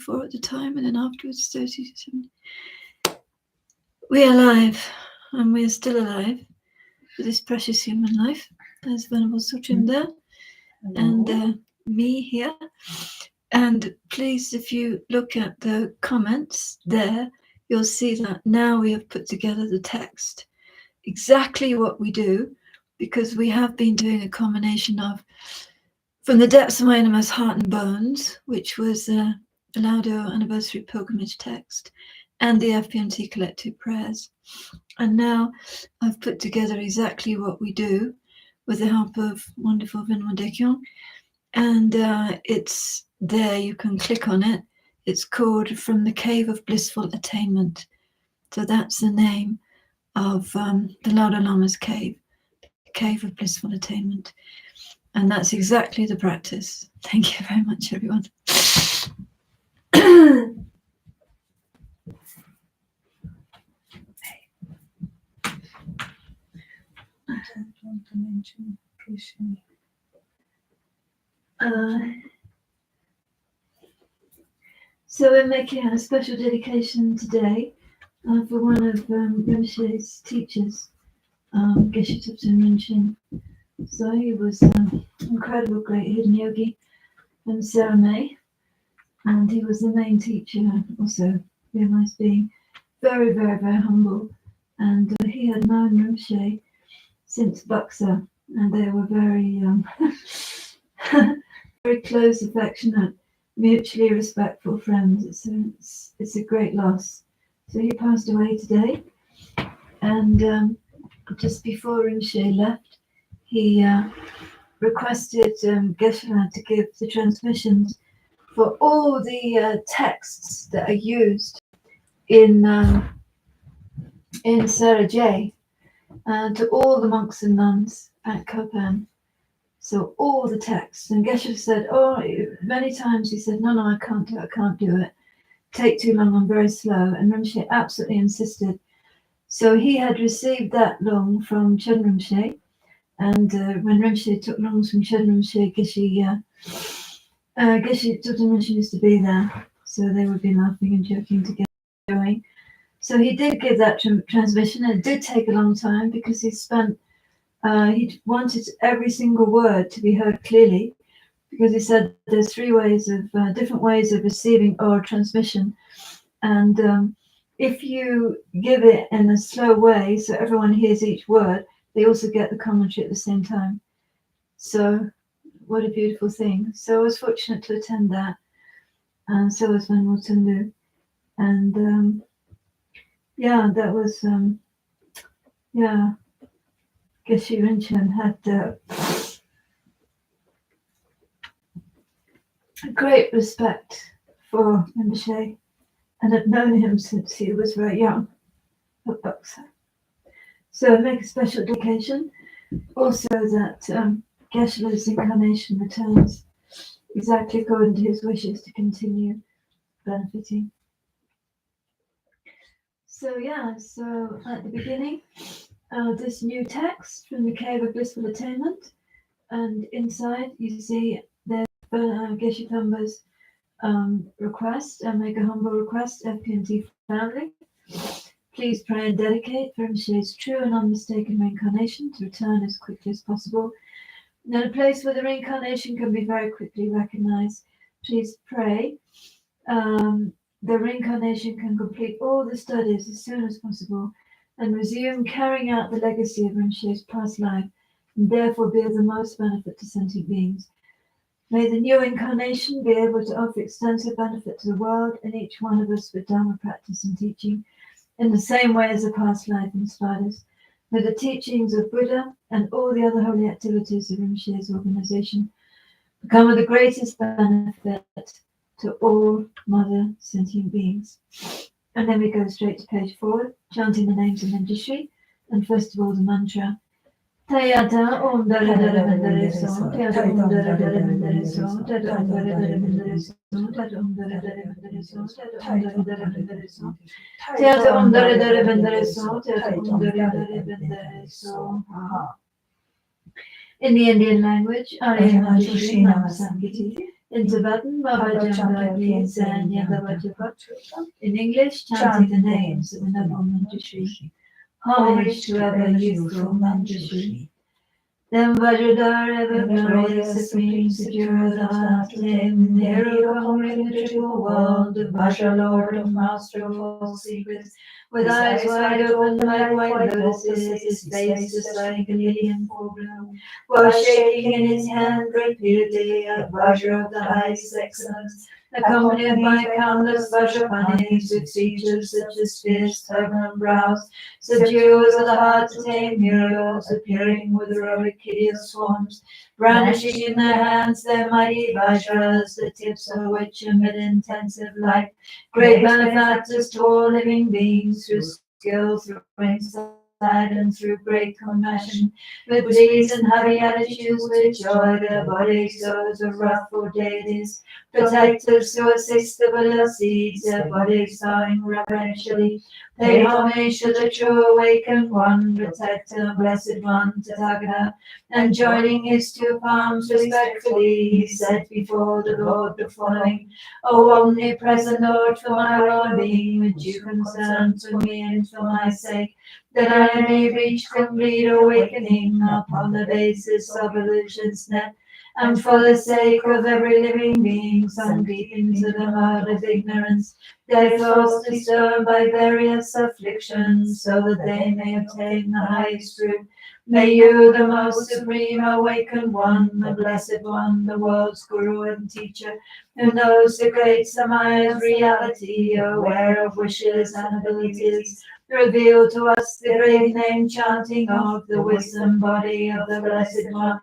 4 at the time, and then afterwards 30 to 70. We are alive, and we are still alive for this precious human life. There's Venerable Sutrim there, and me here. And please, if you look at the comments there, you'll see that now we have put together the text, exactly what we do, because we have been doing a combination of From the Depths of My Innermost Heart and Bones, which was the Lawudo Anniversary Pilgrimage text, and the FPMT Collective Prayers. And now I've put together exactly what we do with the help of wonderful Venerable Dekyong. And it's there, you can click on it. It's called From the Cave of Blissful Attainment. So that's the name of the Lawudo Lama's cave, the Cave of Blissful Attainment. And that's exactly the practice. Thank you very much, everyone. So we're making a special dedication today for one of Rinpoche's teachers, Geshe Tupten Rinchen. So he was an incredible, great hidden yogi from Saramay, and he was the main teacher, also realized being very, very, very humble. And he had known Rinpoche since Buxa, and they were very, very close, affectionate, mutually respectful friends. It's a great loss. So he passed away today, and just before Rinpoche left, he requested Geshe to give the transmissions for all the texts that are used in Sarah J to all the monks and nuns at Copan. So all the texts. And Geshe said, many times he said, no, I can't do it. Take too long, I'm very slow. And Rinpoche absolutely insisted. So he had received that long from Chen Rinpoche. And when Rinpoche took longs from Chen Rinpoche, Geshe Tupten Rinchen used to be there. So they would be laughing and joking together. Going. So he did give that transmission, and it did take a long time because he he wanted every single word to be heard clearly, because he said there's different ways of receiving oral transmission. And if you give it in a slow way, so everyone hears each word, they also get the commentary at the same time. So what a beautiful thing. So I was fortunate to attend that, and so was Venerable Tundu. And that was, Geshe Rinchen had great respect for Rinpoche and had known him since he was very young at Buxa. So I make a special dedication also that Geshe-la's incarnation returns exactly according to his wishes to continue benefiting. So at the beginning, this new text from the Cave of Blissful Attainment, and inside you see there's Geshe Pamba's request, and make a humble request, FPMT family. Please pray and dedicate for Rinpoche's true and unmistaken reincarnation to return as quickly as possible. And in a place where the reincarnation can be very quickly recognized, please pray the reincarnation can complete all the studies as soon as possible and resume carrying out the legacy of Rinpoche's past life, and therefore be of the most benefit to sentient beings. May the new incarnation be able to offer extensive benefit to the world and each one of us with Dharma practice and teaching in the same way as the past life inspired us. May the teachings of Buddha and all the other holy activities of Rinpoche's organization become of the greatest benefit to all mother sentient beings. And then we go straight to page 4, chanting the names of Manjushri, and first of all the mantra. Tayata Om Dara Dara Vandare So, Tayata Om Dara Dara Vandare So, Tayata Om Dara Dara Vandare So, Tayata Om Dara Dara Vandare So, Tayata Om Dara Dara Vandare So, Tayata Om Dara Dara Vandare So. In the Indian language, I am Manjushri Namasangiti, In Tibetan, Baba Janga Gyensen Yandavajapa. In English, chanting the names of the noble Manjushri. Homage to ever youthful Manjushri. Then Vajradhar, ever glorious, supreme, secure the heart of him, the hero conquering the triple world, the Vajra Lord of master of all secrets, with eyes wide open like white lotuses, his face just like a lily in full bloom, while shaking in his hand repeatedly a Vajra of the highest excellence, accompanied by countless Vajrapanis with features such as fierce turban brows, subduers of the heart to tame heroes, appearing with heroic hideous forms, brandishing in their hands their mighty vajras, the tips of which emit intensive light, great benefactors to all living beings, through skill, through insight, and through great compassion, with pleased and happy attitudes, with joy their bodies, those of wrathful deities, protectors who assist the Buddha's seeds, their bodies bowing reverentially, paid homage to the true awakened one, protector, blessed one, Tathagata, and joining his two palms respectfully, he said before the Lord the following: O omnipresent Lord, for my well-being, would you concern for me and for my sake, that I may reach complete awakening upon the basis of illusion's net, and for the sake of every living being sunk deep into the mud of ignorance, their thoughts disturbed by various afflictions, so that they may obtain the highest fruit. May you, the most supreme awakened one, the blessed one, the world's guru and teacher, who knows the great Samaya's reality, aware of wishes and abilities, reveal to us the great name chanting of the wisdom body of the blessed one,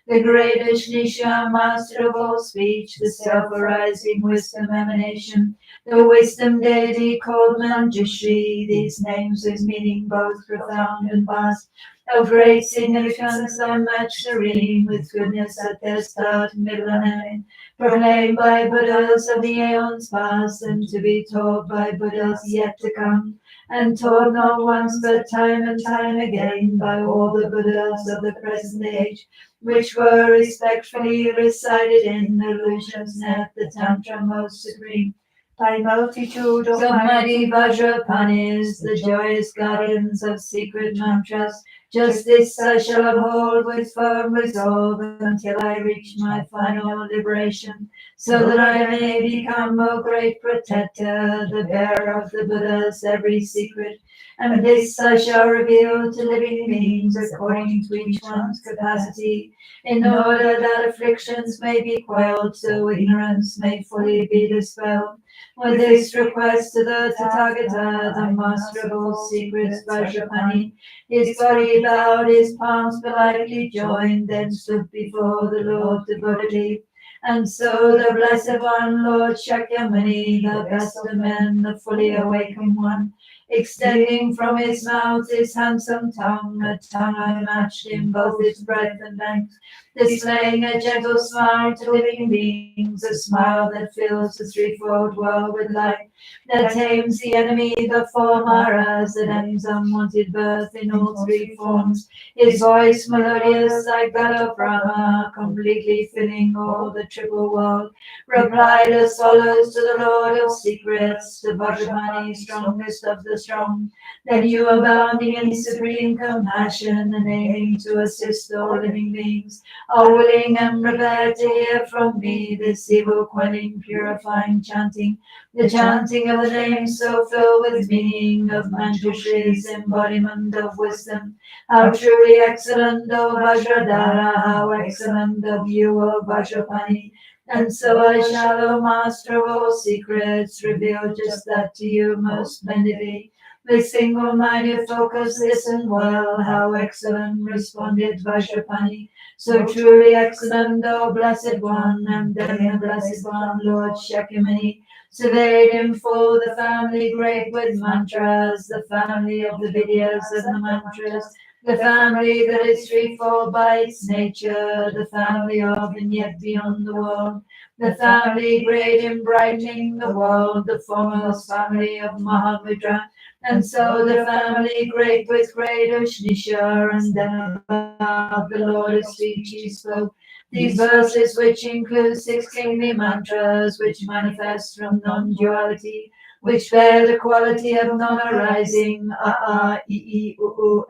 the great Ishnisha, master of all speech, the self-arising wisdom emanation, the wisdom deity called Manjushri, these names with meaning both profound and vast, of great significance, unmatched, serene, with goodness at their start, middle, and end, proclaimed by Buddhas of the aeons past, and to be taught by Buddhas yet to come, and taught not once but time and time again by all the Buddhas of the present age, which were respectfully recited in illusion's net, the Tantra most supreme, by multitude of mighty Vajrapanis, the joyous guardians of secret mantras. Just this I shall uphold with firm resolve until I reach my final liberation, so that I may become a great protector, the bearer of the Buddha's every secret. And this I shall reveal to living beings according to each one's capacity, in order that afflictions may be quelled, so ignorance may fully be dispelled. With this request to the Tathagata, the master of all secrets, Vajrapani, his body bowed, his palms politely joined, then stood before the Lord devotedly. And so the blessed one, Lord Shakyamuni, the best of men, the fully awakened one, extending from his mouth his handsome tongue, a tongue unmatched in both its breadth and length, displaying a gentle smile to living beings, a smile that fills the threefold world with light, that tames the enemy, the four maras, that ends unwanted birth in all three forms, his voice melodious like that of Brahma, completely filling all the triple world, replied as follows to the Lord of secrets, the Vajramani, strongest of the strong: that you, abounding in supreme compassion and aiming to assist all living beings, are willing and prepared to hear from me this evil-quelling, purifying chanting, the chanting of the name so filled with meaning of Manjushri's embodiment of wisdom. How truly excellent, O Vajradhara, how excellent of you, O Vajrapani. And so I shall, O Master of all secrets, reveal just that to you most splendidly. With single-minded focus, listen well. How excellent, responded Vajrapani. So truly excellent, O blessed one. And then the blessed one, Lord Shakyamuni, surveyed in full the family great with mantras, the family of the Vidyas and the mantras, the family that is threefold by its nature, the family of and yet beyond the world, the family great in brightening the world, the foremost family of Mahamudra, and so the family great with great Ushnisha, and then above the Lord of speech he spoke, These verses, which include 6 kingly mantras, which manifest from non-duality, which bear the quality of non-arising, a, I, u, o,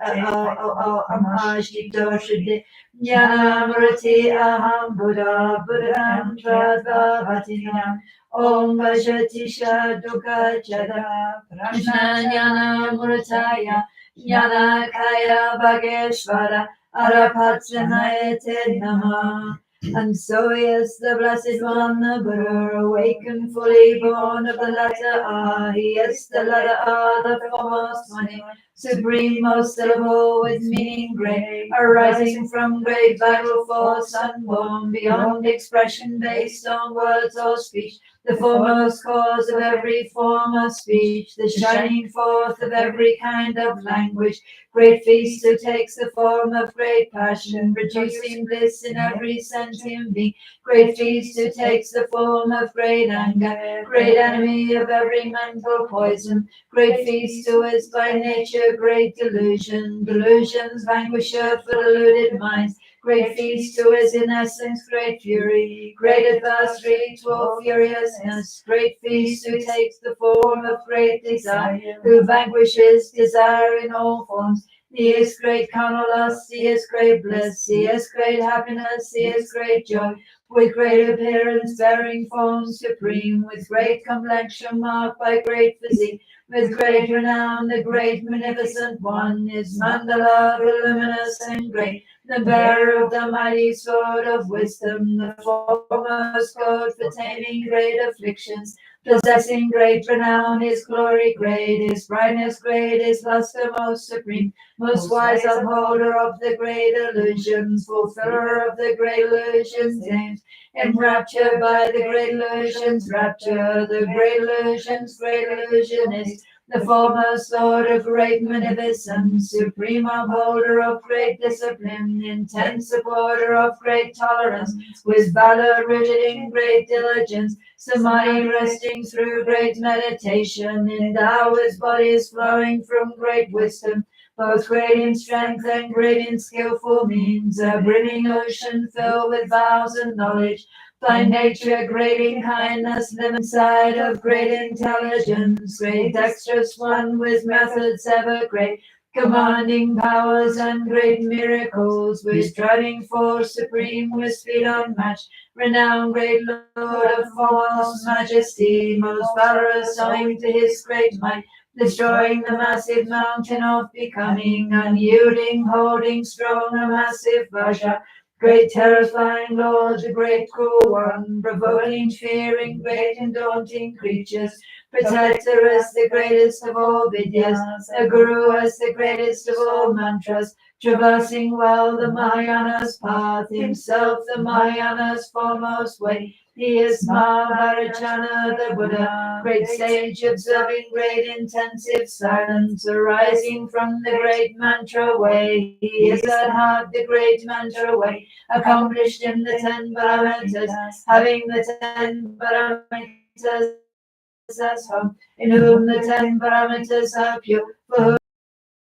shito, shuddhi, jnana, murati, aham, buddha, buddham, tradvavatinam, om vajati shaduka jada, prajna jnana murataya, jnana kaya bhageshvara, arapatsanayate nama. And so is the Blessed One, the Buddha, awakened, fully born of the letter A. He is the letter A, the foremost one, supreme, most syllable, with meaning great, arising from great vital force, unborn, beyond expression, based on words or speech, the foremost cause of every form of speech, the shining forth of every kind of language, great feast who takes the form of great passion, producing bliss in every sentient being, great feast who takes the form of great anger, great enemy of every mental poison, great feast who is by nature great delusion, delusions vanquisher for deluded minds, great feast who is in essence great fury, great adversary to all furiousness, great feast who takes the form of great desire, who vanquishes desire in all forms. He is great carnal lust, he is great bliss, he is great happiness, he is great joy, with great appearance bearing form supreme, with great complexion marked by great physique, with great renown, the great magnificent one is mandala, voluminous and great, the bearer of the mighty sword of wisdom, the foremost code for taming great afflictions, possessing great renown, his glory great, his brightness great, his luster most supreme, most wise upholder of the great illusions, fulfiller of the great illusions' aims, enraptured by the great illusions' rapture, the great illusions' great illusionist, the foremost Lord of great magnificence, supreme upholder of great discipline, intense supporter of great tolerance, with valor rooted in great diligence, samadhi resting through great meditation, endowed with bodies flowing from great wisdom, both great in strength and great in skillful means, a brimming ocean filled with vows and knowledge, by nature great in kindness, live inside of great intelligence, great dexterous one with methods ever great, commanding powers and great miracles, with driving force supreme, with speed unmatched, renowned great Lord of foremost majesty, most valorous owing to his great might, destroying the massive mountain of becoming, unyielding, holding strong a massive Vajra, great terrifying Lord, the great cruel one, provoking, fearing, great and daunting creatures, protector as the greatest of all vidyas, the Guru as the greatest of all mantras, traversing well the Mahayana's path, himself the Mahayana's foremost way. He is Mahavajana, the Buddha, great sage, observing great intensive silence, arising from the great mantra way. He is at heart the great mantra way, accomplished in the 10 paramitas, having the 10 paramitas as home, in whom the 10 paramitas are pure, for whom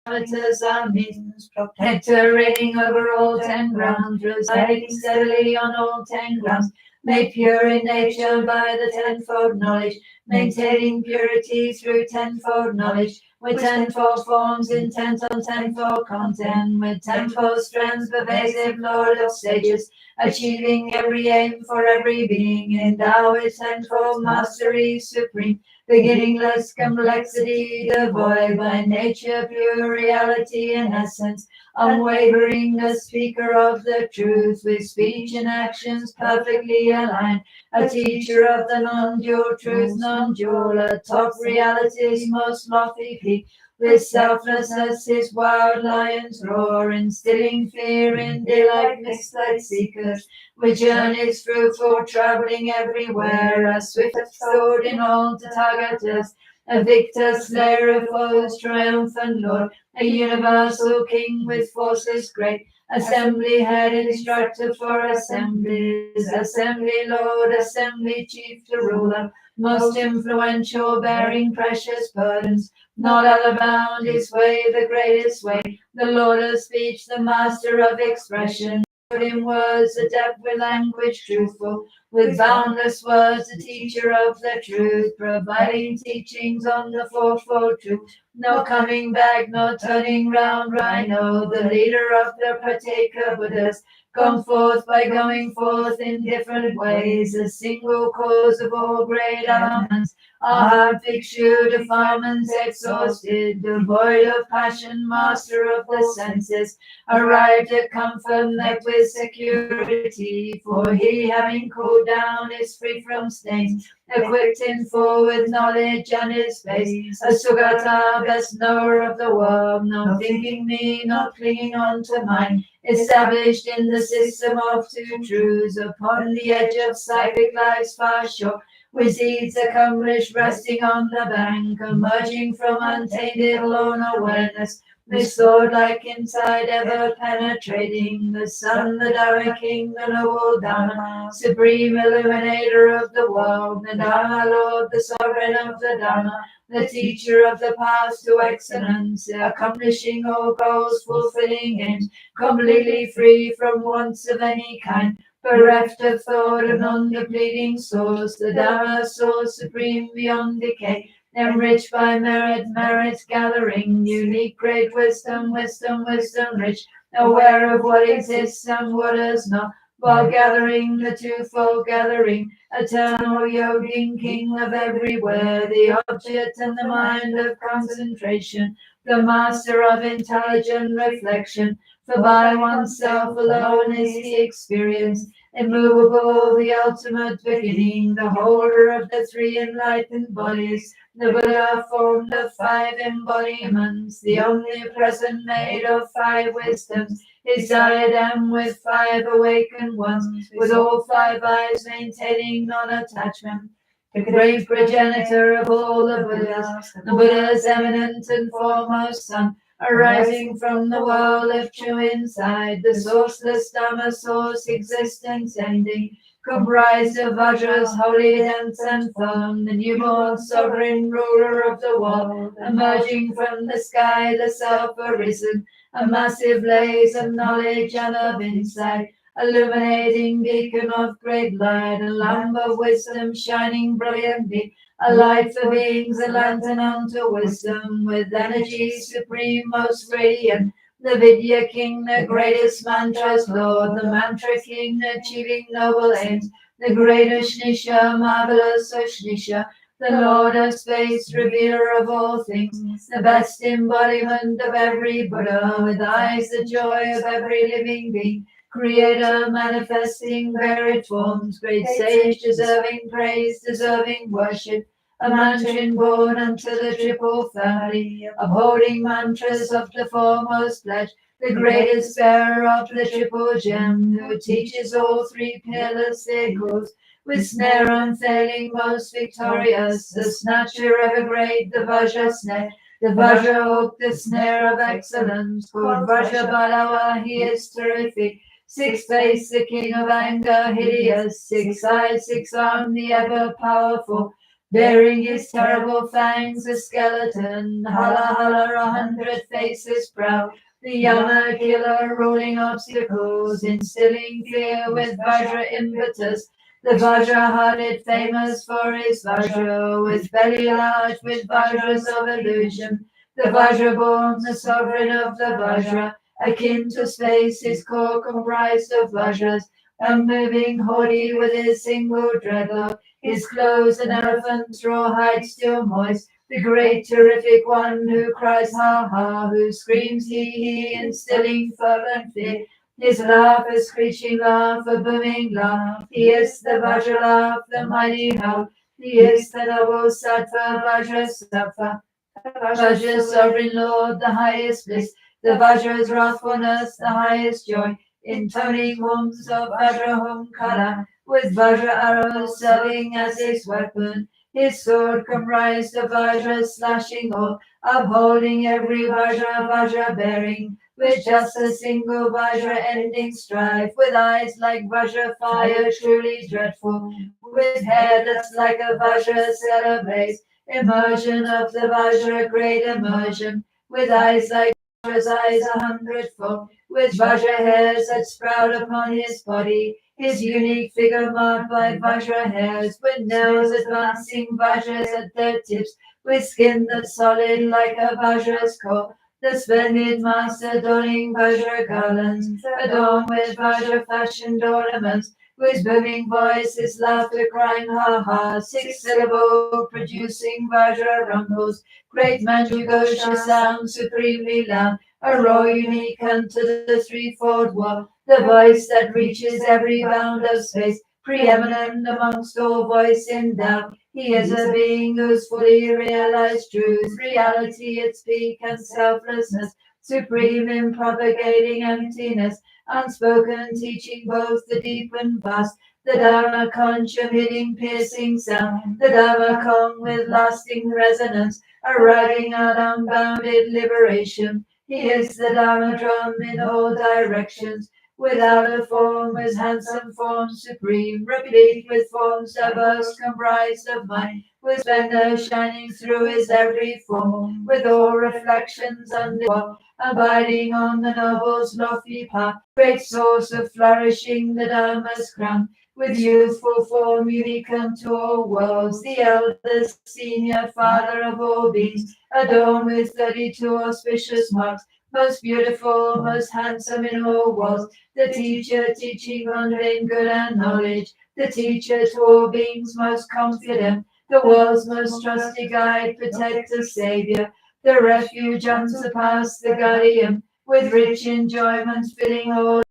parameters are means, protector reigning over all 10 grounds, residing steadily on all 10 grounds, made pure in nature by the tenfold knowledge, maintaining purity through tenfold knowledge, with tenfold forms intent on tenfold content, with tenfold strands pervasive Lord of sages, achieving every aim for every being, endowed with tenfold mastery supreme, beginningless complexity, devoid by nature pure reality and essence, unwavering, a speaker of the truth, with speech and actions perfectly aligned, a teacher of the non-dual truth, non-dual, atop reality's most lofty peak, with selfless as his wild lion's roar, instilling fear in daylight misled seekers, with journeys fruitful, traveling everywhere, a swift sword in all Tathagatas, a victor, slayer of foes, triumphant Lord, a universal king with forces great, assembly head, instructor for assemblies, assembly Lord, assembly chief, the ruler, most influential, bearing precious burdens, not other bound, his way the greatest way, the Lord of speech, the master of expression, in words, adept with language truthful, with boundless words, the teacher of the truth, providing teachings on the fourfold truth. No coming back, no turning round, Rhino, the leader of the partaker Buddhas, gone forth by going forth in different ways, a single cause of all great elements. Our heart fixture, defilements exhausted, devoid of passion, master of the senses, arrived at comfort, met with security, for he having cooled down is free from stains, equipped in full with knowledge and his face, a Sugata, best knower of the world, not thinking me, not clinging on to mine, established in the system of two truths, upon the edge of psychic life's far shore, with deeds accomplished, resting on the bank, emerging from untainted lone awareness, restored like inside, ever penetrating, the sun, the Dharma king, the noble Dharma, supreme illuminator of the world, the Dharma Lord, the sovereign of the Dharma, the teacher of the path to excellence, accomplishing all goals, fulfilling aims, completely free from wants of any kind, bereft of thought and non-depleting source, the Dharma source supreme beyond decay, enriched by merit, merit gathering, unique great wisdom, wisdom, wisdom rich, aware of what exists and what is not, while gathering the twofold gathering, eternal yogin, king of everywhere, the object and the mind of concentration, the master of intelligent reflection, for by oneself alone is the experience, immovable, the ultimate beginning, the holder of the three enlightened bodies, the Buddha formed of five embodiments, the omnipresent made of five wisdoms, his diadem with five awakened ones, with all five eyes maintaining non-attachment, the great progenitor of all the Buddha's eminent and foremost son, arising from the world of true insight, the sourceless Dhamma source, existence ending, comprised of Vajras, holy, dense and firm, the newborn sovereign ruler of the world, emerging from the sky, the self arisen, a massive blaze of knowledge and of insight, illuminating beacon of great light, a lamp of wisdom shining brilliantly, a light for beings, a lantern unto wisdom, with energy supreme, most radiant, the Vidya King, the greatest mantras Lord, the mantra King, achieving noble aims, the great Ushnisha, marvelous Ushnisha, the Lord of space, revealer of all things, the best embodiment of every Buddha, with eyes the joy of every living being, Creator manifesting varied forms, great sage deserving praise, deserving worship, a mandarin born unto the triple family, upholding mantras of the foremost pledge, the greatest bearer of the triple gem, who teaches all three pillars their course, with snare unfailing, most victorious, the snatcher ever great, the Vajra snare, the Vajra hook, the snare of excellence, called Vajra Balawa, he is terrific, six-faced, the king of anger, hideous, six-eyed, six-armed, the ever-powerful, bearing his terrible fangs, a skeleton, hala hala, 100 faces proud, the Yama killer, ruling obstacles, instilling fear with Vajra impetus, the Vajra-hearted, famous for his Vajra, with belly large, with Vajras of illusion, the Vajra-born, the sovereign of the Vajra, akin to space, his core comprised of Vajras, unmoving, haughty, with his single dreadlock, his clothes an elephant's rawhide still moist, the great terrific one who cries ha ha, who screams he, instilling fervent fear, his laugh a screeching laugh, a booming laugh, he is the Vajra laugh, the mighty howl, he is the noble Sattva Vajra Sattva, Vajra sovereign Lord, the highest bliss, the Vajra's wrathfulness, the highest joy, intoning hymns of Vajra Homkara, with Vajra arrows serving as his weapon, his sword comprised of Vajra slashing all, upholding every Vajra, Vajra bearing, with just a single Vajra ending strife, with eyes like Vajra fire truly dreadful, with hair that's like a Vajra celebrates, immersion of the Vajra, great immersion, with eyes like Vajra's eyes 100-fold, with Vajra hairs that sprout upon his body. His unique figure marked by Vajra hairs, with nails advancing Vajras at their tips, with skin that's solid like a Vajra's core. The splendid master donning Vajra garlands, adorned with Vajra fashioned ornaments, with booming voice, his laughter crying ha ha, 6-syllable producing Vajra rumbles, great Manjughosha sound supremely loud, a roar unique unto the threefold war, the voice that reaches every bound of space, preeminent amongst all voice in doubt. He is a being who's fully realized truth, reality its peak and selflessness, supreme in propagating emptiness, unspoken teaching both the deep and vast, the Dharma conch emitting piercing sound, the Dharma Kong with lasting resonance, arriving at unbounded liberation. He is the Dharma drum in all directions, without a form, his handsome form supreme, replete with forms diverse, comprised of mind, with splendor shining through his every form, with all reflections underwater, abiding on the noble's lofty path, great source of flourishing the Dharma's crown, with youthful form unique unto all worlds, the eldest senior father of all beings, adorned with 32 auspicious marks, most beautiful, most handsome in all worlds, the teacher teaching conveying good and knowledge, the teacher to all beings most confident, the world's most trusty guide, protector, savior, the refuge unsurpassed, the guardian, with rich enjoyments filling all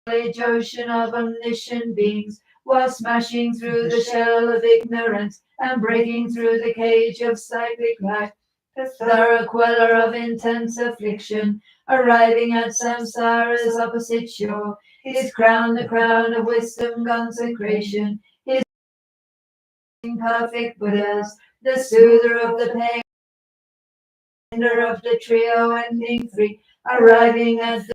knowledge ocean of omniscient beings, while smashing through the shell of ignorance and breaking through the cage of cyclic life, the thorough queller of intense affliction, arriving at samsara's opposite shore, his crown the crown of wisdom consecration, his perfect Buddhas, the soother of the pain, of the trio ending free, arriving at the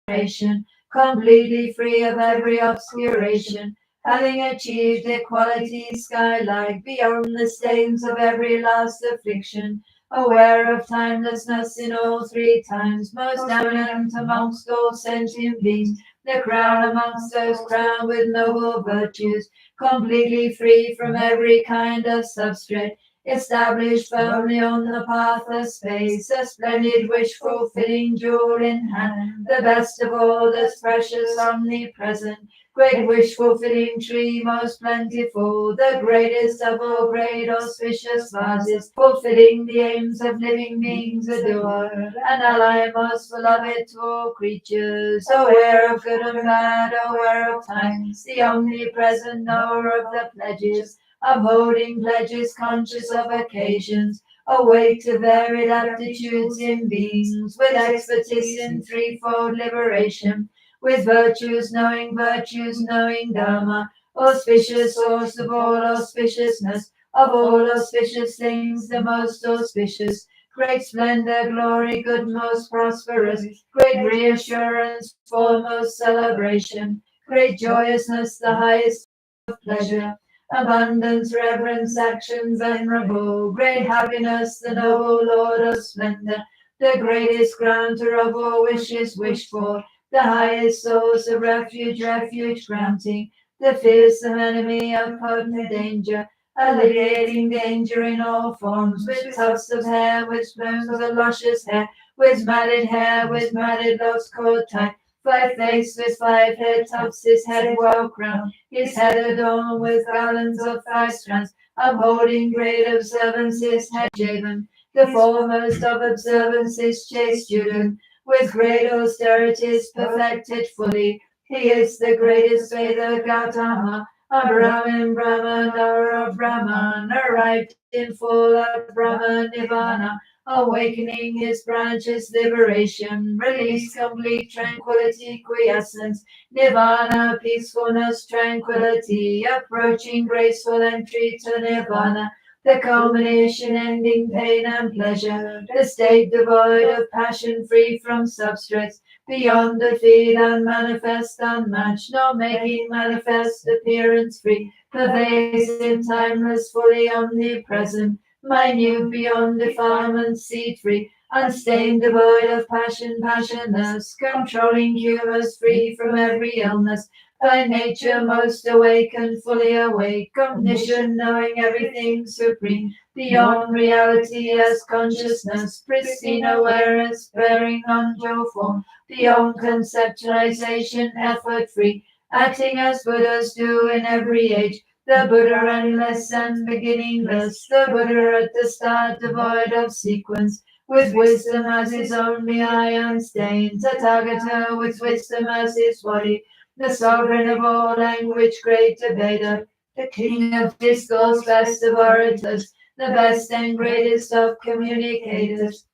nation, completely free of every obscuration, having achieved equality sky-like beyond the stains of every last affliction, aware of timelessness in all three times, most eminent amongst all sentient beings, the crown amongst those crowned with noble virtues, completely free from every kind of substrate, established firmly on the path of space, a splendid wish-fulfilling jewel in hand, the best of all that's precious, omnipresent, great wish-fulfilling tree, most plentiful, the greatest of all great auspicious vases, fulfilling the aims of living beings adored, an ally most beloved to all creatures, aware of good and bad, aware of times, the omnipresent knower of the pledges, upholding pledges, conscious of occasions, awake to varied aptitudes in beings, with expertise in threefold liberation, with virtues knowing Dharma, auspicious source of all auspiciousness, of all auspicious things the most auspicious, great splendor, glory, good, most prosperous, great reassurance, foremost celebration, great joyousness, the highest of pleasure, abundance, reverence, actions venerable, great happiness, the noble Lord of splendor, the greatest granter of all wishes wished for, the highest source of refuge, refuge granting, the fearsome enemy of potent danger, alleviating danger in all forms, with tufts of hair, with plumes of luscious hair, with matted locks caught tight, 5 face with 5 head tufts, his head well crowned, his head adorned with garlands of 5 strands, upholding great observance, his head shaven, the foremost of observances, chaste student, with great austerities perfected fully. He is the greatest Veda Gautama, a Brahmin, knower of Brahman, arrived in full at Brahma Nirvana, awakening his branches, liberation, release, complete tranquility, quiescence, Nirvana, peacefulness, tranquility, approaching graceful entry to Nirvana, the culmination ending pain and pleasure, the state devoid of passion, free from substrates, beyond defeat, unmanifest, unmatched, nor making manifest appearance free, pervasive, timeless, fully omnipresent, minute beyond defilement, seed-free, unstained, devoid of passion, passionless, controlling humors, free from every illness, by nature most awakened, fully awake, omniscient, knowing everything supreme, beyond reality as consciousness, pristine awareness, bearing on Joe form, beyond conceptualization, effort-free, acting as Buddhas do in every age, the Buddha endless and beginningless, the Buddha at the start devoid of sequence, with wisdom as his only eye unstained, Tathagata with wisdom as his body, the sovereign of all language, great debater, the king of discourse, best of orators, the best and greatest of communicators,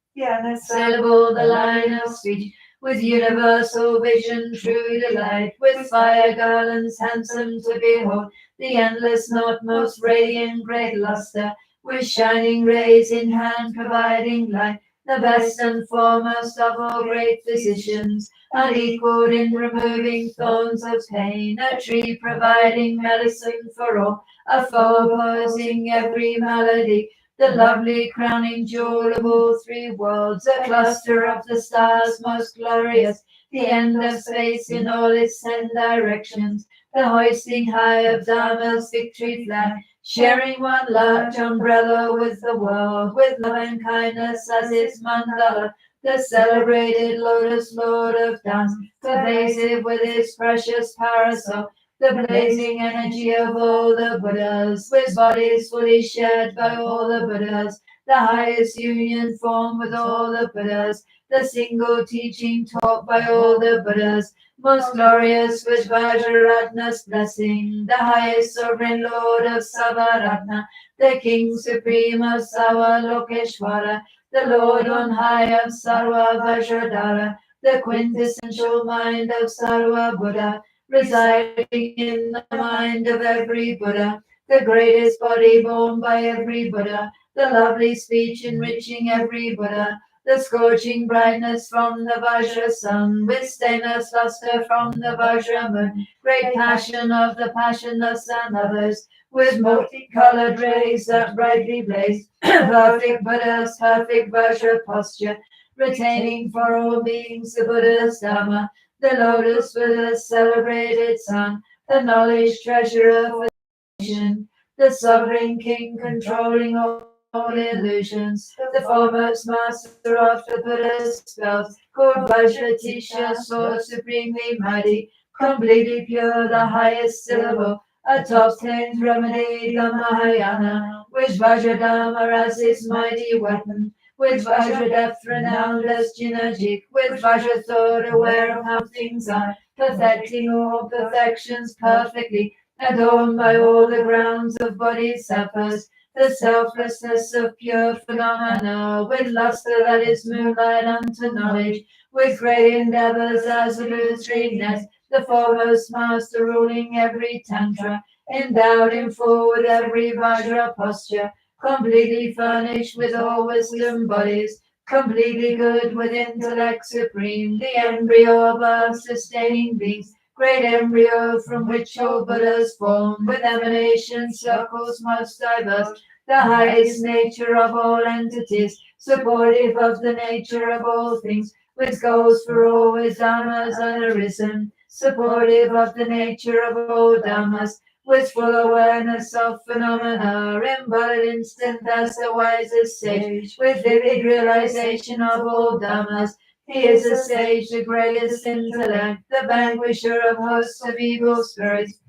syllable the line of speech, with universal vision, true delight, with fire garlands handsome to behold, the endless not most radiant great luster, with shining rays in hand providing light, the best and foremost of all great physicians, unequaled in removing thorns of pain, a tree providing medicine for all, a foe opposing every malady, the lovely crowning jewel of all three worlds, a cluster of the stars most glorious, the end of space in all its 10 directions, the hoisting high of Dharma's victory flag, sharing one large umbrella with the world, with love and kindness as its mandala, the celebrated lotus lord of dance, pervasive with its precious parasol, the blazing energy of all the Buddhas, with bodies fully shared by all the Buddhas, the highest union formed with all the Buddhas, the single teaching taught by all the Buddhas, most glorious with Vajraratna's blessing, the highest sovereign lord of Savaratna, the king supreme of Savalokeshwara, the Lord on high of Sarva Vajradhara, the quintessential mind of Sarva Buddha, residing in the mind of every Buddha, the greatest body born by every Buddha, the lovely speech enriching every Buddha, the scorching brightness from the Vajra sun, with stainless luster from the Vajra moon, great passion of the passionless and others, with multicolored rays that brightly blaze, perfect Buddha's perfect Vajra posture, retaining for all beings the Buddha's Dharma, the lotus Buddha's celebrated son, the knowledge treasurer for the nation, the sovereign king controlling all illusions, the foremost master of the Buddha's spells, called Vajratisha, so supremely mighty, completely pure, the highest syllable, a top-10 remedy, the Mahayana, with Vajradharma as his mighty weapon, with Vajra depth renowned as Jinajik, with Vajra thought aware of how things are, perfecting all perfections perfectly, adorned by all the grounds of bodhisattvas, the selflessness of pure phenomena, with luster that is moonlight unto knowledge, with great endeavors as illusory net, the foremost master ruling every tantra, endowed in full with every Vajra posture, completely furnished with all wisdom bodies, completely good with intellect supreme, the embryo of earth-sustaining beings, great embryo from which all Buddhas form, with emanation circles most diverse, the highest nature of all entities, supportive of the nature of all things, with goals for all with dharmas unarisen, supportive of the nature of all dharmas, with full awareness of phenomena, embodied instant as the wisest sage, with vivid realization of all dhammas. He is a sage, the greatest intellect, the vanquisher of hosts of evil spirits,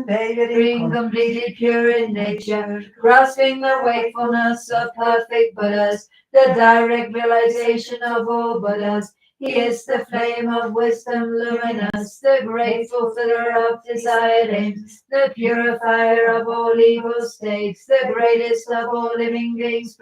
being completely pure in nature, grasping the wakefulness of perfect Buddhas, the direct realization of all Buddhas. He is the flame of wisdom luminous, the great fulfiller of desired aims, the purifier of all evil states, the greatest of all living beings,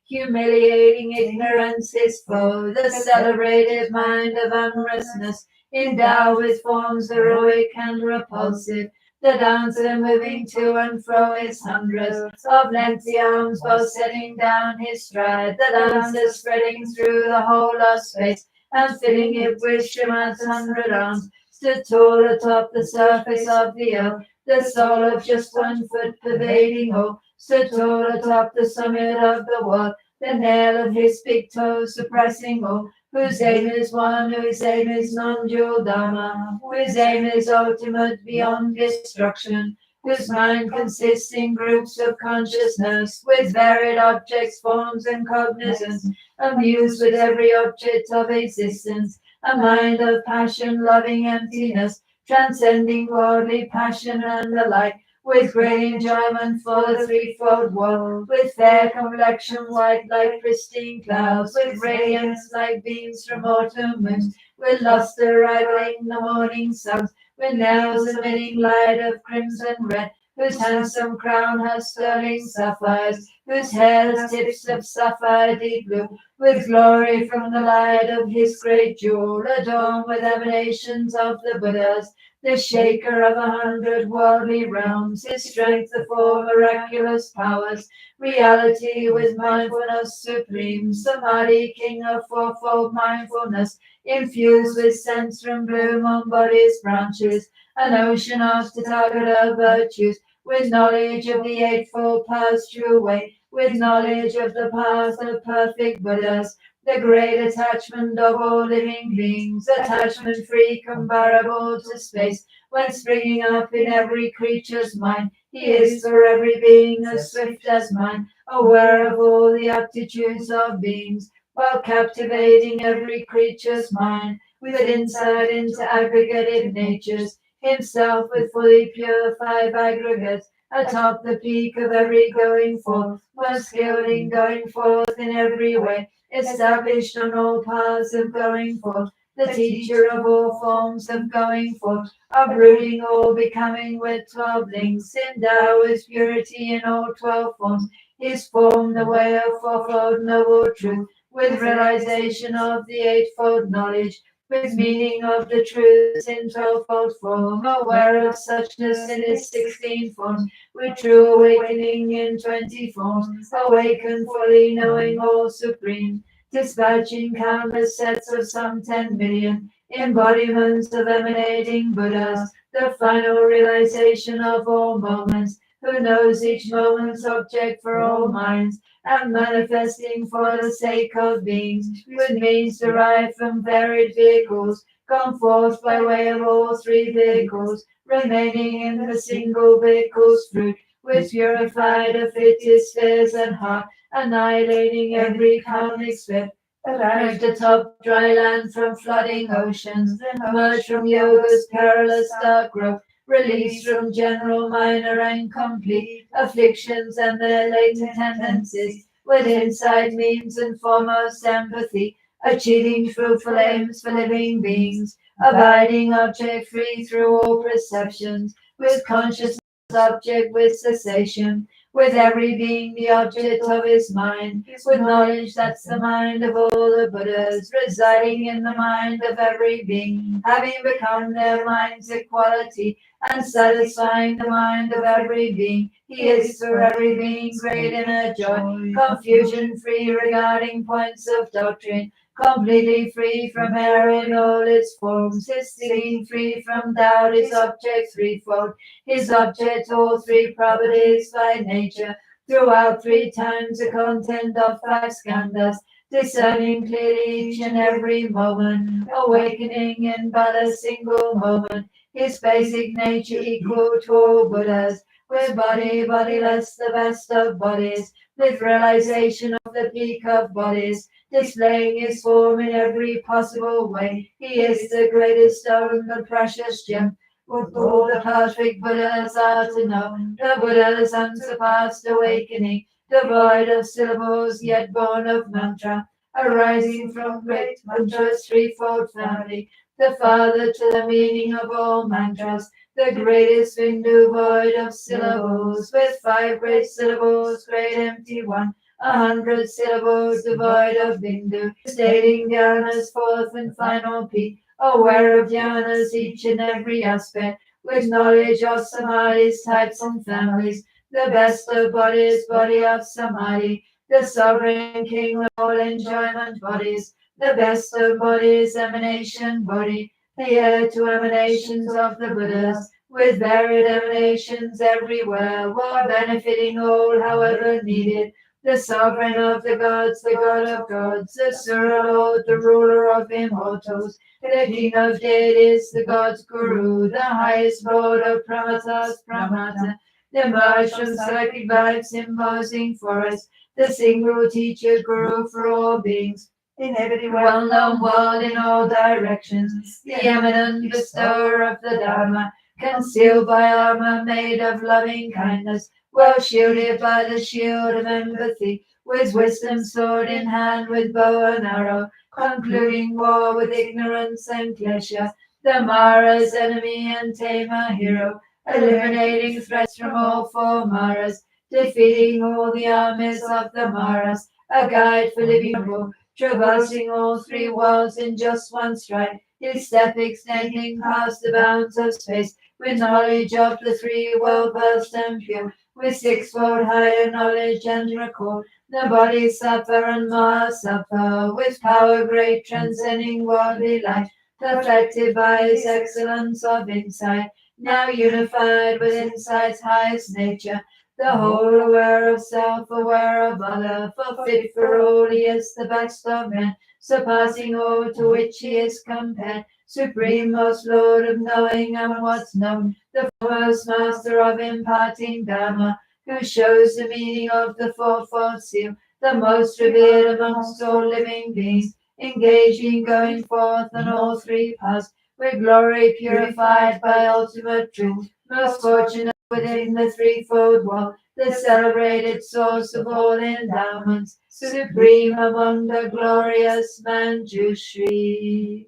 humiliating ignorance his foe, the celebrated mind of unrestness, endowed with forms heroic and repulsive, the dancer moving to and fro his hundreds of lengthy arms while setting down his stride, the dancer spreading through the whole of space, and filling it with Shrimad's 100 arms, stood tall atop the surface of the earth, the soul of just 1 foot pervading all, stood tall atop the summit of the world, the nail of his big toe suppressing all, whose aim is one, whose aim is non-dual Dharma, whose aim is ultimate beyond destruction, whose mind consists in groups of consciousness, with varied objects, forms, and cognizance, amused with every object of existence, a mind of passion, loving emptiness, transcending worldly passion and the like, with great enjoyment for the threefold world, with fair complexion white like pristine clouds, with radiance like beams from autumn moons, with lustre rivaling the morning suns, with nails emitting light of crimson red, whose handsome crown has sterling sapphires, whose hair has tips of sapphire deep blue, with glory from the light of his great jewel, adorned with emanations of the Buddhas, the shaker of 100 worldly realms, his strength the four miraculous powers, reality with mindfulness supreme, samadhi, king of fourfold mindfulness, infused with sense from bloom on body's branches, an ocean of Tathagata virtues, with knowledge of the eightfold path's true way, with knowledge of the path of perfect Buddhas, the great attachment of all living beings, attachment free comparable to space, when springing up in every creature's mind, he is for every being as swift as mind, aware of all the aptitudes of beings, while captivating every creature's mind, with insight into aggregated natures, himself with fully purified aggregates, atop the peak of every going forth, most skilled in going forth in every way, established on all paths of going forth, the teacher of all forms of going forth, uprooting all, becoming with 12 links, endowed with purity in all 12 forms, his form the way of fourfold noble truth, with realization of the eightfold knowledge, with meaning of the truths in 12-fold form, aware of suchness in his 16 forms, with true awakening in 20 forms, awakened fully knowing all supreme, dispatching countless sets of some 10 million embodiments of emanating Buddhas, the final realization of all moments, who knows each moment's object for all minds, and manifesting for the sake of beings, with means derived from varied vehicles, gone forth by way of all three vehicles, remaining in the single vehicle's fruit, with purified afflicted spheres and heart, annihilating every karmic sphere, arrived atop dry land from flooding oceans, emerged from yoga's perilous dark growth, released from general, minor, and complete afflictions and their latent tendencies, with insight, means, and foremost empathy, achieving fruitful aims for living beings, abiding object free through all perceptions, with consciousness object with cessation, with every being the object of his mind, with knowledge that's the mind of all the Buddhas, residing in the mind of every being, having become their mind's equality, and satisfying the mind of every being. He is for every being great inner joy, confusion free regarding points of doctrine, completely free from error in all its forms, his seeing free from doubt, his object threefold, his object all three properties by nature, throughout 3 times the content of 5 skandhas, discerning clearly each and every moment, awakening in but a single moment, his basic nature equal to all Buddhas, with body, bodiless, the best of bodies, with realization of the peak of bodies, displaying his form in every possible way. He is the greatest stone, the precious gem, what all the perfect Buddhas are to know, the Buddha's unsurpassed awakening, devoid of syllables yet born of mantra, arising from great mantra's threefold family, the father to the meaning of all mantras, the greatest Hindu void of syllables, with 5 great syllables, great empty one, 100 syllables devoid of Hindu, stating jhanas fourth and final peak, aware of jhanas each and every aspect, with knowledge of samadhi's types and families, the best of bodies, body of samadhi, the sovereign king of all enjoyment bodies, the best of bodies, emanation body, the heir to emanations of the Buddhas, with varied emanations everywhere, while benefiting all however needed. The sovereign of the gods, the god of gods, the Sura Lord, the ruler of immortals, the king of deities, the god's guru, the highest lord of pramatas, pramata, the emerged from psychic lives imposing for us, the single teacher guru for all beings, in every well-known world in all directions, the eminent bestower of the Dharma, concealed by armor made of loving kindness, well shielded by the shield of empathy, with wisdom sword in hand with bow and arrow, concluding war with ignorance and klesha, the Mara's enemy and tamer hero, eliminating threats from all four Maras, defeating all the armies of the Maras, a guide for living people, traversing all three worlds in just one stride, his step extending past the bounds of space, with knowledge of the three world burst and pure, with sixfold higher knowledge and recall, the Bodhisattva and Mahasattva, with power great transcending worldly life, perfected by his excellence of insight, now unified with insight's highest nature, the whole aware of self, aware of other, for fit for all he is the best of men, surpassing all to which he is compared, supreme most lord of knowing and what's known, the foremost master of imparting Dharma, who shows the meaning of the fourfold seal, the most revered amongst all living beings, engaging, going forth on all three paths, with glory purified by ultimate truth, most fortunate within the threefold world, the celebrated source of all endowments, supreme among the glorious Manjushri.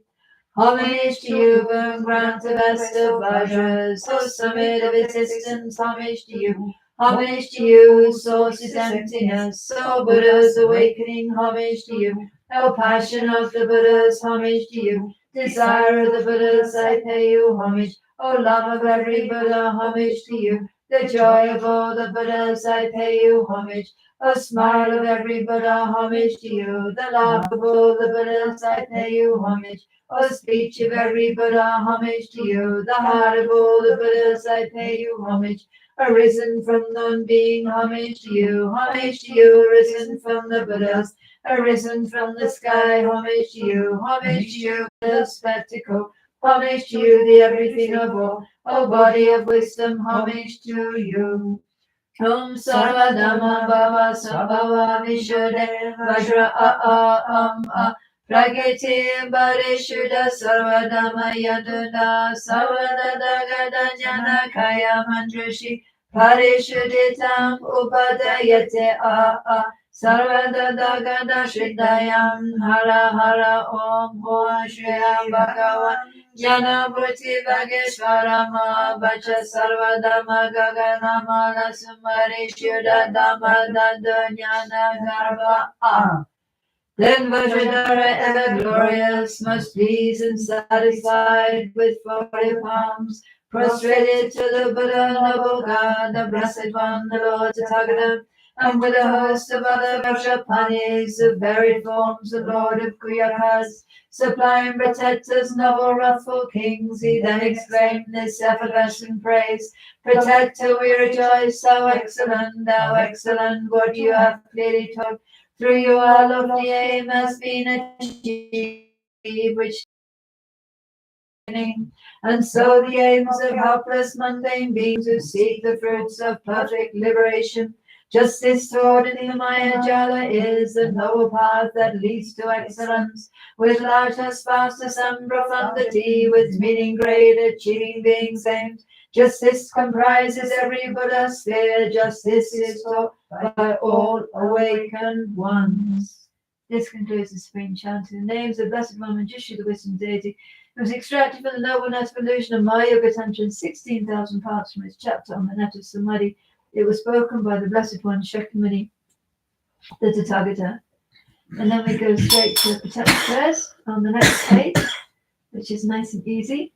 Homage to you, burn grant the best of Vajras, O summit of existence, homage to you. Homage to you, whose source is emptiness, O Buddha's awakening, homage to you. O passion of the Buddhas, homage to you. Desire of the Buddhas, I pay you homage. O love of every Buddha, homage to you. The joy of all the Buddhas, I pay you homage. O smile of every Buddha, homage to you. The laugh of all the Buddhas, I pay you homage. O speech of every Buddha, homage to you. The heart of all the Buddhas, I pay you homage. Arisen from non-being, homage to you. Homage to you, arisen from the Buddhas. Arisen from the sky, homage to you. Homage to you, the spectacle. Homage to you, the everything of all. O body of wisdom, homage to you. Om Sarvadama Bhava Sambhava Vishuddha Vajra Pragati Barishuddha Sarvadama Yaduna Sarvadada Gada Jana Kaya Mandrashi Parishuddhitam Upadayate Sarvadada Gada Shridayam Hara Hara Om Hoa Shriya Bhagavan Jana Bhuti Vageshwarama Bacha Sarvadama Gaganamala Sumari Shuddha Dhamma Dandanyana Garva Then Vajradhara ever glorious, most pleased and satisfied with 40 palms, prostrated to the Buddha, noble God, the Blessed One, the Lord Tathagata, and with a host of other Vrkshapanis of varied forms, the Lord of Kuyakas, sublime protectors, noble wrathful kings, he then exclaimed this effervescent praise, Protector, we rejoice, thou excellent, what you have clearly taught. Through you our lofty aim has been achieved, which and so the aims of helpless mundane beings who seek the fruits of perfect liberation. Justice toward in the Maya Jala is the noble path that leads to excellence, with largeness, vastness, and profundity, with meaning great, achieving beings aimed. Justice comprises every Buddha sphere. Justice is taught by all awakened ones. This concludes the spring chant in the names of Blessed One Manjushri, the wisdom deity. It was extracted from the Noble Net Evolution of Maya Yoga Tantra in 16,000 parts from its chapter on the Net of Samadhi. It was spoken by the Blessed One Shakyamuni, the Tathagata. And then we go straight to protected prayers on the next page, which is nice and easy.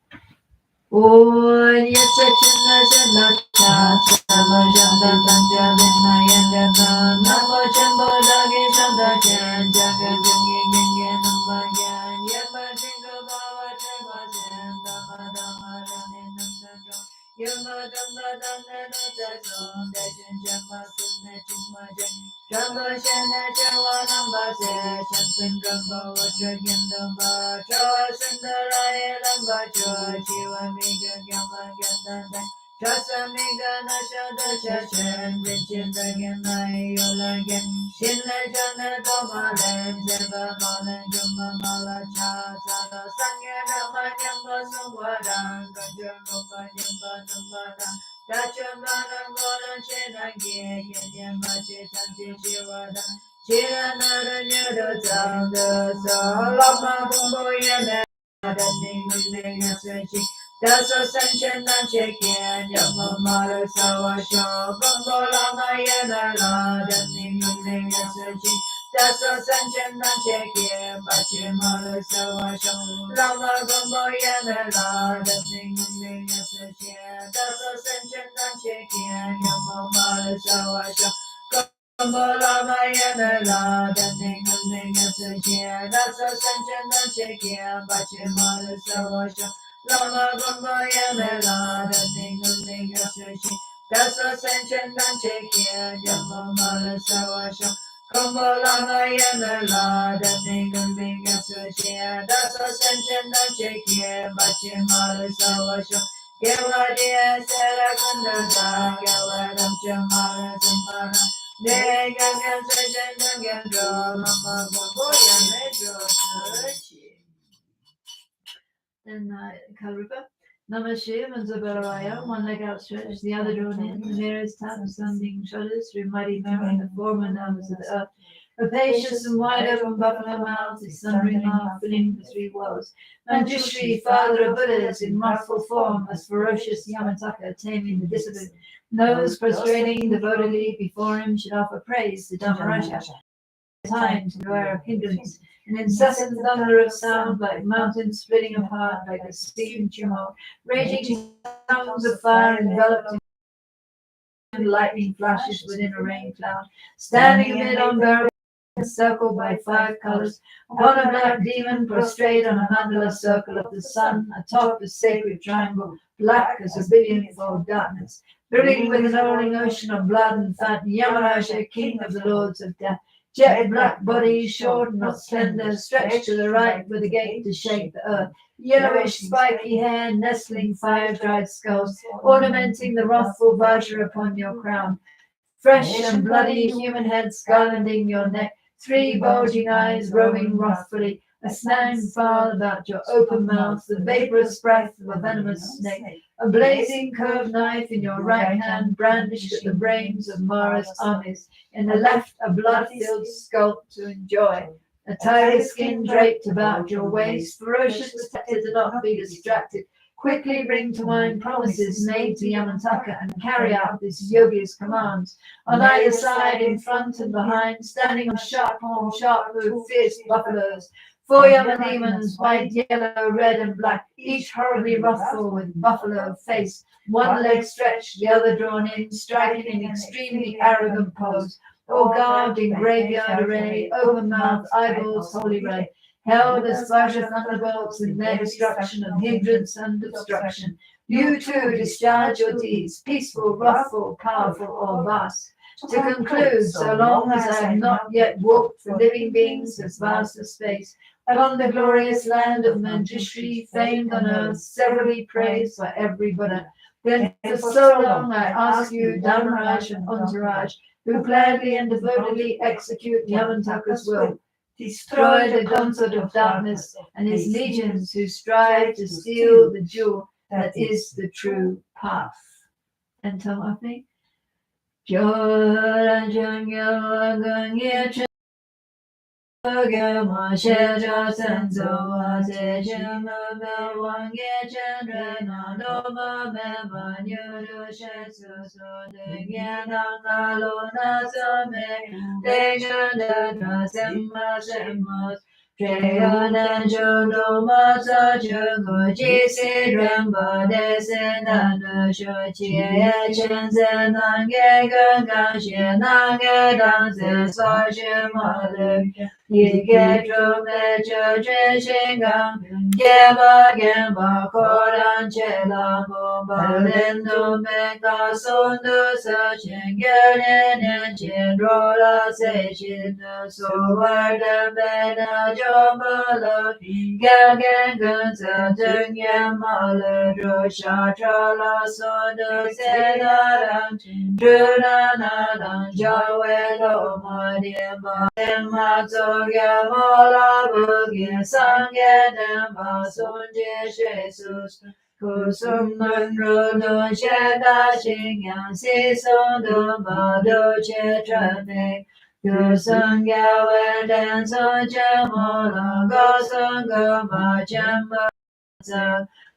That's a sanction and chicken, Yama Mara Sawa Shaw, Bumbo Lama Yana, Daning, that's a sanction and chicken, Bachi Mara Sawa Shaw, Lama Bumbo Yana, Daning, that's a sanction and chicken, Yama Mara Sawa Shaw. Lama Yana, Daning, that's a sanction and chicken, Bachi Mara Sawa Shaw. Lama Gamba Yamela, the Ning Searching. That's a sentient and chicken, Yama Mala Sawasha. Combo Lama Yamela, the Ning Searching. That's a sentient and chicken, Bachi Mala Sawasha. Yawadia Sarakanda, Yawadam Chamala Zamana. They can sentient and get Lama Gamba Yamela, then Kalrupa. Namashim and Zabaraya, one leg outstretched, the other drawn in, the nearest tap, standing shoulders through muddy mirror, the form and numbers of the earth. Rapacious and wide open buffalo mouths, its thundering laugh filling the three worlds. Manjushri, father of Buddhas, in wrathful form, as ferocious Yamataka, taming the discipline. Nose prostrating devotedly before him should offer praise to Dhamaraja. Time to beware of hindrance. An incessant thunder of sound, like mountains splitting apart, like a steam tumult, raging tongues of fire enveloped in lightning flashes within a rain cloud, standing amid unbearable, encircled by 5 colors, upon a black demon prostrate on a mandala circle of the sun, atop the sacred triangle, black as a billionfold darkness, brimming with an rolling ocean of blood and fat, Yamaraja, king of the lords of death. Jet black body, short and not slender, stretched to the right with a gait to shake the earth. Yellowish spiky hair, nestling fire-dried skulls, ornamenting the wrathful Vajra upon your crown. Fresh and bloody human heads garlanding your neck, 3 bulging eyes roaming wrathfully, a snang foul about your open mouth, the vaporous breath of a venomous snake. A blazing curved knife in your right hand, brandished at the brains of Mara's armies. In the left, a blood-filled scalp to enjoy. A tiger skin draped about your waist, ferocious protected to not be distracted. Quickly bring to mind promises made to Yamantaka and carry out this yogi's commands. On either side, in front and behind, standing on sharp-horned, sharp-hoofed, fierce buffaloes. 4 Yamademons, white, yellow, red, and black, each horribly wrathful with buffalo face, 1 leg stretched, the other drawn in, striking in extremely arrogant pose, all garbed in graveyard array, open mouth, eyeballs wholly red, held as Vajra thunderbolts in their destruction of hindrance and obstruction. You too discharge your deeds, peaceful, wrathful, powerful, or vast. To conclude, so long as I have not yet walked for living beings as vast as space, upon the glorious land of Manjushri, famed on earth, severally praised by every Buddha, then for so long I ask you, Dhammaraj and Entourage, who gladly and devotedly execute Yamantaka's will, destroy the consort of darkness and his legions who strive to steal the jewel that is the true path. And tell me, Gama Sheja Senzo Sejima Wange Chandra Noma Mema Nyuru Shetsu Sudegyana Kalona Same Dejana Sema Semos Treyanan Jodo Masa Jungo Jisi Dramba Desenana Shochia Chenzen Nange Gangan Shenange Danse Swashi Mother Yige Trume Choche Shingang Geba Gemba Koran Chela Mumba Lindu Meka Sundu Sachin Gelen and Chinrola Sechin So Warda Bena Jomala Gagan Gunsa Dunya Mala Drosha Trala Sundu Sedaran Druna Nadan Jawelo Madima Matsoya Mola Bugya Sangya Dhamma Sunje Jesus Kusum Nandro No Sheda Shingyang Sison Dhamma Doche Trame Kusangya Vedan Soja Mola Gosanga Machamba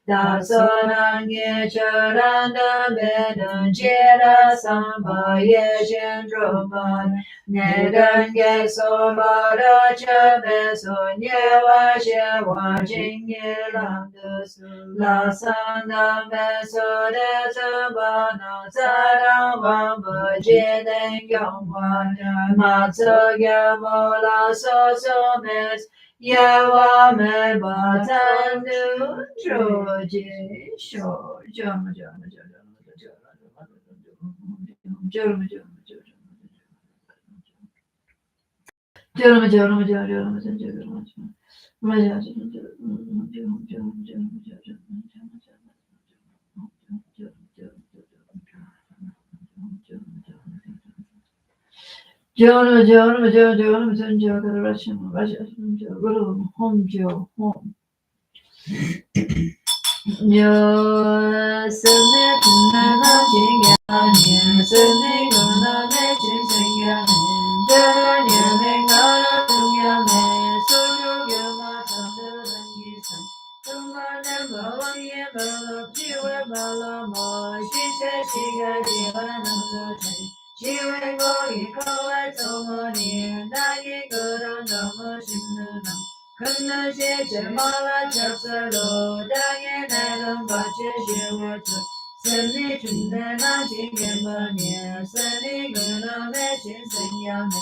Dasonangye Charanda Bedan Chera Samba Yeshen Dropan Nedangye Sobara Chabe Sonyewa Shewa Jingye Landus Lasanda Beso De Sabana Sarang Wamba Jideng Yongwan Matsoya Mola Soso Mes Yawa me batandu troje sho jama jama Yo submit na jinga ni submit na me jinga ni da ni me na tunga me suru gyama sandarangi san tuma na bhavan ye bhala jiva bhala mo shite shiga jiva nanda chai jiva gori kawa tomani dagi guru nama shinna Kunna Shecha Mala Chapsalo, Dagi Nalam Bache Shewata, Sani Chundana Chingambanya, Sani Guna Meshin Sanyame,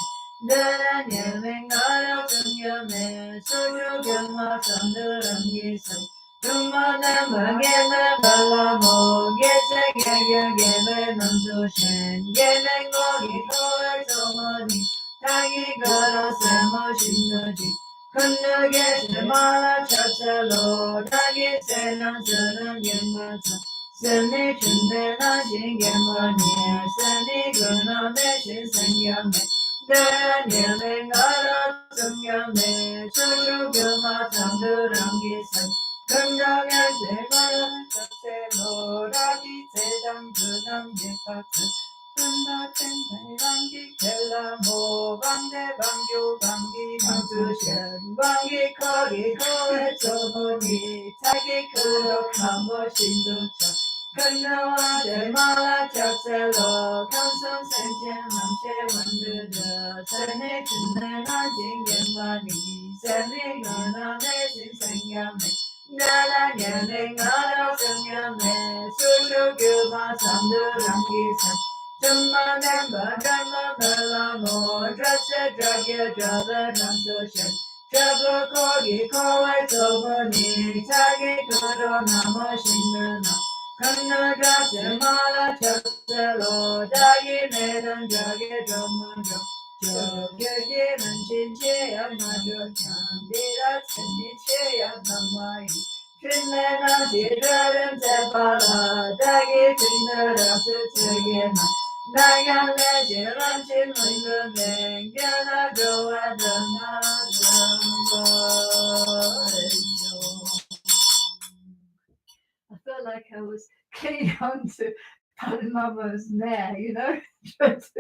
Dana Nyamengara Sanyame, Suru Gama Sandaram Yisam, Tuma Nama Gema Balamo, Geta Gaya Gema Namso Shen, Gemengo Gitoa Tomani, Tagi Gara Samo Shinaji, Kunnuge Mala Chapsalo, Dagi Senan Sanan Yamata, Sani Chundana Shingamani, Sani Guna Meshin Sanyame, Danyame Ngara Sanyame, Suru Gama Tandurangi San, Kundaga Semala Chapsalo, Dagi Sedan Kunam Yepata, Kunda Tentai Rangi Kela Mo, Bande Bangyo Bangi Mantushan, Bangi Kori Kore Tomoni, Tagi Kuro Kamo Shinducha, Kanawa De Mala Chapselo, Kamsum Senchen Mamche Wanduda, Sene Chune Najin Gembani, Sene Gana Meshin Sanyame, Nala Nyane Ngara Sanyame, Suru Guma Sandu Rangi San, Tumma Nemba Dhamma Bala Mo, Drasya Dragya Drava Namdoshan, Drava Kogi Kowai Tomani, Tagi Kuro Nama Shinana, Kanna Drasya Mala Chapsalo, Dagi Medan Dragya Dhamma Jogya Jivan Chinchaya Madhukyan, Dira Chinchaya Namai, Trinena Sidraram Sepala, Dagi Trinara Sutsuyena, Dayan Lejiran Chinlinga Mengyana Goadana I felt like I was getting on to Padmama's mare, you know? just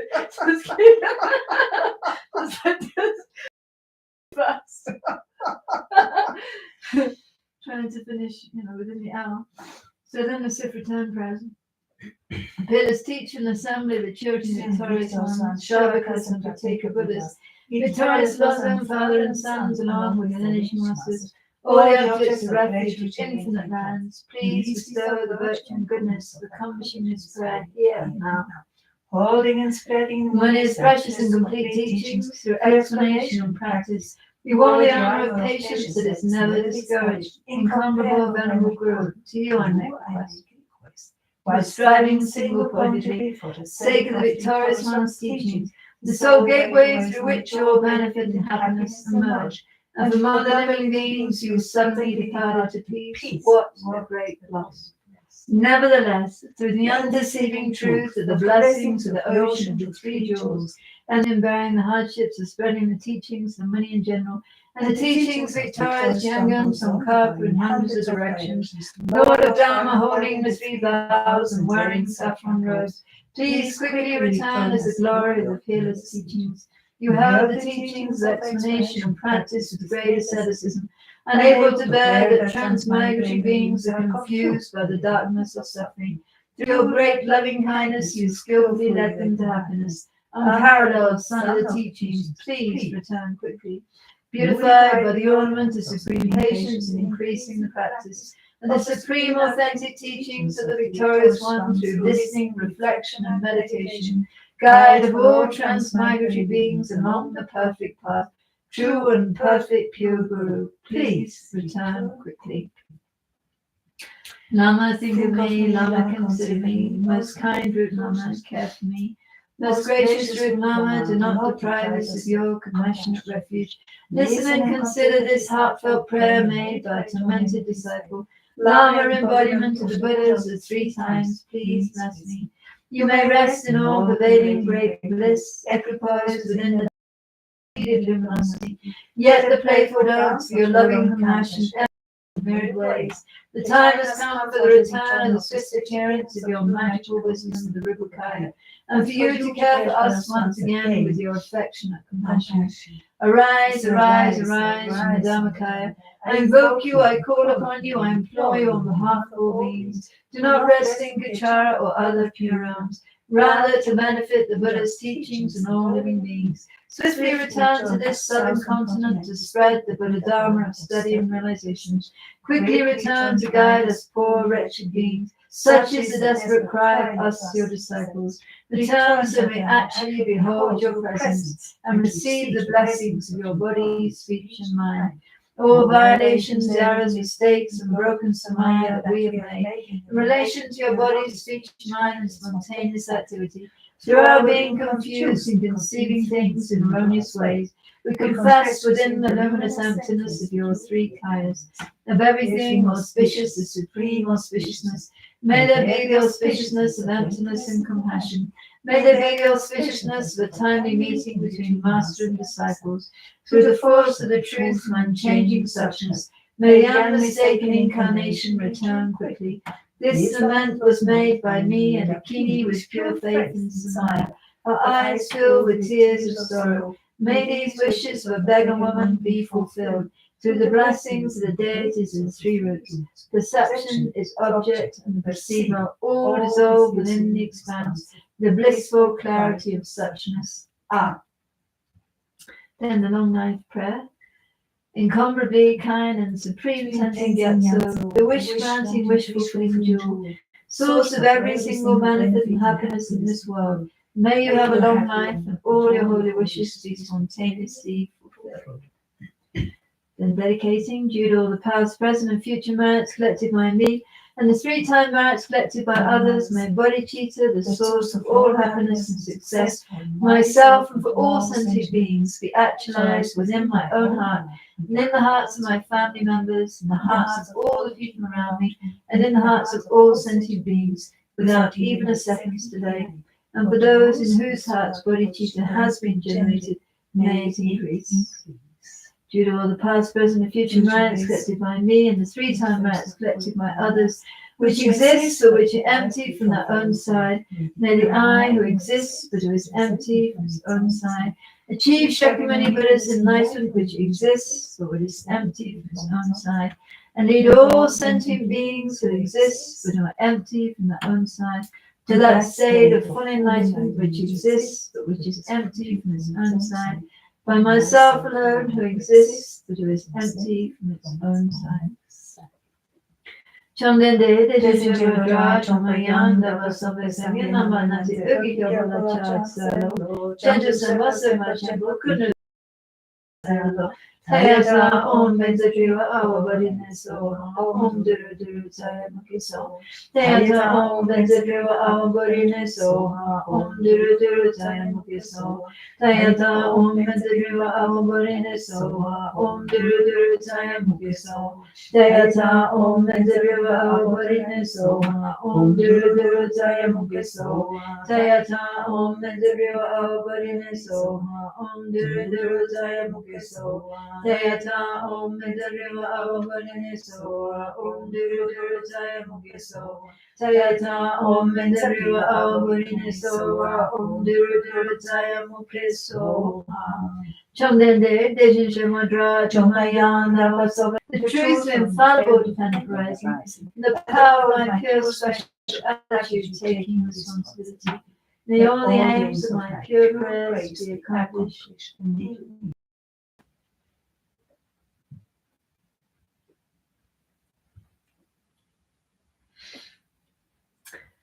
fast. Trying to finish, within the hour. So then the Sif return prayers. Pillars teach an assembly of the churches victorious ones, Shavaka's and partaker Buddhas, victorious Muslim, father and sons, along with the lineage masters, all the objects of refuge of infinite lands, please bestow the virtue and goodness of accomplishing this prayer here and now. Holding and spreading One is precious and complete teachings through explanation and practice. We want the honor of patience that is never discouraged. Incomparable, venerable Guru, to you I make request. While striving single-pointedly for the sake of the victorious one's teachings, the sole gateway through which all benefit and happiness emerge, and from all the living beings who suddenly departed to peace, what a great loss. Nevertheless, through the undeceiving truth of the blessings of the ocean of the three jewels, and in bearing the hardships of spreading the teachings of money in general, and the teachings victorious Yangan, Sankara, in hundreds of directions, Lord of Dharma holding the three vows and wearing saffron robes, please quickly return as the glory of the fearless teachings. You held the teachings, explanation, and practice with great asceticism, unable to bear that transmigratory beings are confused by the darkness of suffering. Through your great loving kindness, you skillfully led them to happiness. Unparalleled Son of the teachings, please return quickly. Beautified by the ornament of supreme patience in increasing the practice, and the supreme authentic teachings of the victorious one through listening, reflection, and meditation, guide of all transmigratory beings along the perfect path, true and perfect pure Guru, please return quickly. Lama, think of me, Lama, consider me, most kind root Lama, care for me. Most gracious root Lama, do not deprive us of your compassionate refuge. Listen and consider this heartfelt prayer made by a tormented disciple. Lama, embodiment of the Buddhas of 3 times, please bless me. You may rest in all-pervading great bliss, equipoised within the luminosity. Yet the playful dance of your loving compassion in myriad ways. The time has come for the return of the swift appearance of your magical wisdom of the Rupakaya, and for you to care for us once again with your affectionate compassion. Arise, arise, arise from the Dharmakaya. I invoke you, I call upon you, I implore you on behalf of all beings. Do not rest in Kachara or other pure realms, rather to benefit the Buddha's teachings and all living beings. Swiftly return to this southern continent to spread the Buddha Dharma of study and realization. Quickly return to guide us poor wretched beings. Such is the desperate cry of us, your disciples. Return so we actually behold your presence and receive the blessings of your body, speech, and mind. All violations, errors, mistakes, and broken samaya that we have made in relation to your body, speech, mind, and spontaneous activity, through our being confused in conceiving things in erroneous ways, we confess within the luminous emptiness of your 3 kayas, of everything auspicious, the supreme auspiciousness. May there be the auspiciousness of emptiness and compassion. May there be the auspiciousness of a timely meeting between master and disciples. Through the force of the truth and unchanging suchness, may the unmistaken incarnation return quickly. This lament was made by me and Akini with pure faith and samaya, our eyes filled with tears of sorrow. May these wishes of a beggar woman be fulfilled. Through the blessings of the deities of the 3 roots, perception is object and the perceiver all dissolved within the expanse, the blissful clarity of suchness. Then the long life prayer. Incomparably kind and supreme Tenzin Gyatso, the wish-granting, wish-fulfilling jewel, source of every single benefit and happiness in this world, may you have a long life and all your holy wishes be spontaneously fulfilled. Then dedicating due to all the past, present, and future merits collected by me, and the 3-time merits collected by others, may bodhicitta, the source of all happiness and success, myself and for all sentient beings, be actualized within my own heart, and in the hearts of my family members, in the hearts of all the people around me, and in the hearts of all sentient beings, without even a second's delay. And for those in whose hearts bodhicitta has been generated, may it increase. Due to all the past, present, and future merits collected by me, and the 3-time merits collected by others, which exist or which are empty from their own side, may the I who exists but who is empty from his own side, achieve Shakyamuni Buddha's enlightenment which exists but which is empty from his own side, and lead all sentient beings who exist but who are empty from their own side to that state of full enlightenment which exists, but which is empty from its own side, by myself alone who exists, but who is empty from its own side. Chandende Dejinjavara Chamayanda Vasavesamya Namanati Ugikabala Chatsalo Chanjasavasama Chambukunu Tayasa Om Benzajiva Avabadineso Om Duru Duru Tayamukiso Tayasa Om Benzajiva Avabadineso Om Duru Duru Tayamukiso Tayata Om Benzajiva Avabadineso Om Duru Duru Tayamukiso Tayata Om Benzajiva Avabadineso Om Duru Duru Tayamukiso Tayata Om Benzajiva Avabadineso Om Duru Duru Tayamukiso Tayata Om Medariva Avabadineso Om Duru Duru Tayamukiso Tayata Om Medariva Avabadineso Om Duru Duru Tayamukiso Chandende Dejinjamadra Chamayanda Vasava. The truth of infallible dependent rising, the power of my pure special attitude taking responsibility. May all the aims of my pure prayers be accomplished indeed.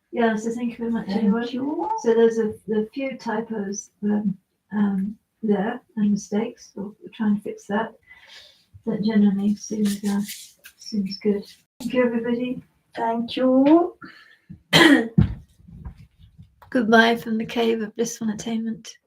Yeah, so thank you very much, everyone. So there's a few typos there and mistakes. We're trying to fix that. That generally seems good. Thank you, everybody. Thank you. Goodbye from the Cave of Blissful Attainment.